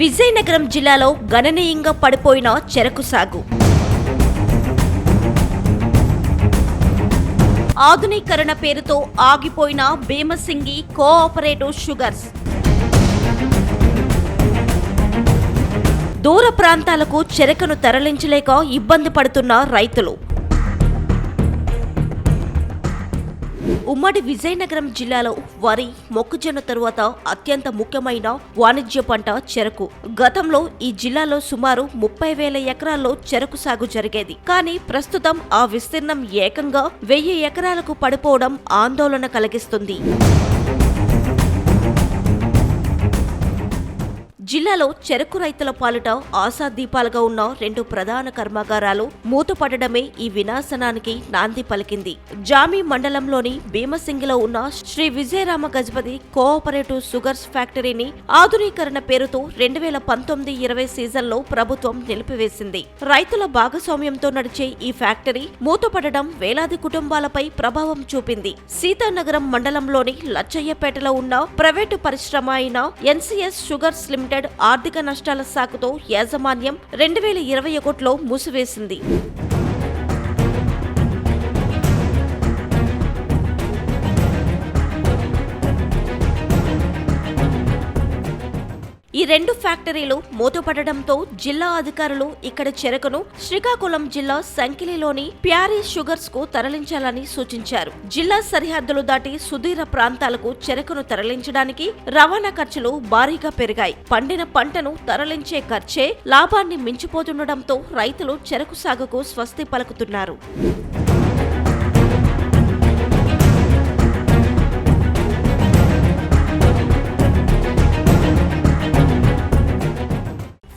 విజయనగరం జిల్లాలో గణనీయంగా పడిపోయిన చెరకు సాగు. ఆధునీకరణ పేరుతో ఆగిపోయిన భీమసింగి కోఆపరేటివ్ షుగర్స్. దూర ప్రాంతాలకు చెరకును తరలించలేక ఇబ్బంది పడుతున్న రైతులు. ఉమ్మడి విజయనగరం జిల్లాలో వరి, మొక్కజొన్న తరువాత అత్యంత ముఖ్యమైన వాణిజ్య పంట చెరకు. గతంలో ఈ జిల్లాలో సుమారు 30,000 ఎకరాల్లో చెరకు సాగు జరిగేది. కానీ ప్రస్తుతం ఆ విస్తీర్ణం ఏకంగా 1000 ఎకరాలకు పడిపోవడం ఆందోళన కలిగిస్తుంది. జిల్లాలో చెరకు రైతుల పాలిట ఆశాదీపాలుగా ఉన్న 2 ప్రధాన కర్మాగారాలు మూతపడడమే ఈ వినాశనానికి నాంది పలికింది. జామి మండలంలోని భీమసింగిలో ఉన్న శ్రీ విజయరామ గజపతి కోఆపరేటివ్ షుగర్స్ ఫ్యాక్టరీని ఆధునీకరణ పేరుతో 2019-20 సీజన్లో ప్రభుత్వం నిలిపివేసింది. రైతుల భాగస్వామ్యంతో నడిచే ఈ ఫ్యాక్టరీ మూతపడడం వేలాది కుటుంబాలపై ప్రభావం చూపింది. సీతానగరం మండలంలోని లచ్చయ్యపేటలో ఉన్న ప్రైవేటు పరిశ్రమ అయిన ఎన్సీఎస్ షుగర్స్ లిమిటెడ్ ఆర్థిక నష్టాల సాకుతో యాజమాన్యం 2021లో మూసివేసింది. ఈ 2 ఫ్యాక్టరీలు మూతపడడంతో జిల్లా అధికారులు ఇక్కడ చెరకును శ్రీకాకుళం జిల్లా సంకిలిలోని ప్యారీ షుగర్స్ కు తరలించాలని సూచించారు. జిల్లా సరిహద్దులు దాటి సుదూర ప్రాంతాలకు చెరకును తరలించడానికి రవాణా ఖర్చులు భారీగా పెరిగాయి. పండిన పంటను తరలించే ఖర్చే లాభాన్ని మించిపోతుండటంతో రైతులు చెరకు సాగుకు స్వస్తి పలుకుతున్నారు.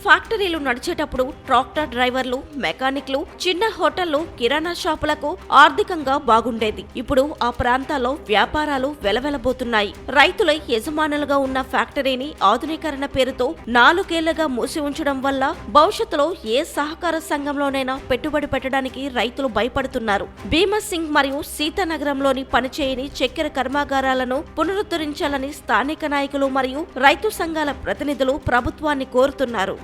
ఫ్యాక్టరీలు నడిచేటప్పుడు ట్రాక్టర్ డ్రైవర్లు, మెకానిక్లు, చిన్న హోటళ్లు, కిరాణా షాపులకు ఆర్థికంగా బాగుండేది. ఇప్పుడు ఆ ప్రాంతాల్లో వ్యాపారాలు వెలవెలబోతున్నాయి. రైతులై యజమానులుగా ఉన్న ఫ్యాక్టరీని ఆధునీకరణ పేరుతో 4 ఏళ్లుగా మూసి ఉంచడం వల్ల భవిష్యత్తులో ఏ సహకార సంఘంలోనైనా పెట్టుబడి పెట్టడానికి రైతులు భయపడుతున్నారు. భీమసింగ్ మరియు సీతానగరంలోని పనిచేయని చక్కెర కర్మాగారాలను పునరుద్ధరించాలని స్థానిక నాయకులు మరియు రైతు సంఘాల ప్రతినిధులు ప్రభుత్వాన్ని కోరుతున్నారు.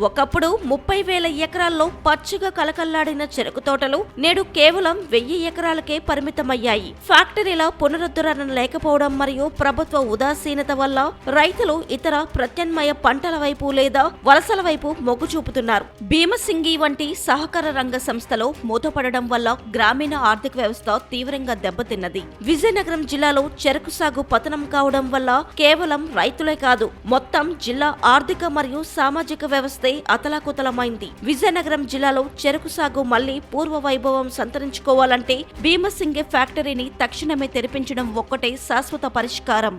ఒకప్పుడు 30,000 ఎకరాల్లో పచ్చిగా కలకల్లాడిన చెరకు తోటలు నేడు కేవలం 1000 ఎకరాలకే పరిమితమయ్యాయి. ఫ్యాక్టరీల పునరుద్ధరణ లేకపోవడం మరియు ప్రభుత్వ ఉదాసీనత వల్ల రైతులు ఇతర ప్రత్యామ్నాయ పంటల వైపు లేదా వలసల వైపు మొగ్గు చూపుతున్నారు. భీమసింగి వంటి సహకార రంగ సంస్థలో మూతపడడం వల్ల గ్రామీణ ఆర్థిక వ్యవస్థ తీవ్రంగా దెబ్బతిన్నది. విజయనగరం జిల్లాలో చెరకు సాగు పతనం కావడం వల్ల కేవలం రైతులే కాదు, మొత్తం జిల్లా ఆర్థిక మరియు సామాజిక వ్యవస్థ అతలాకుతలమైంది. విజయనగరం జిల్లాలో చెరకు సాగు మళ్లీ పూర్వ వైభవం సంతరించుకోవాలంటే భీమసింగి ఫ్యాక్టరీని తక్షణమే తెరిపించడం ఒక్కటే శాశ్వత పరిష్కారం.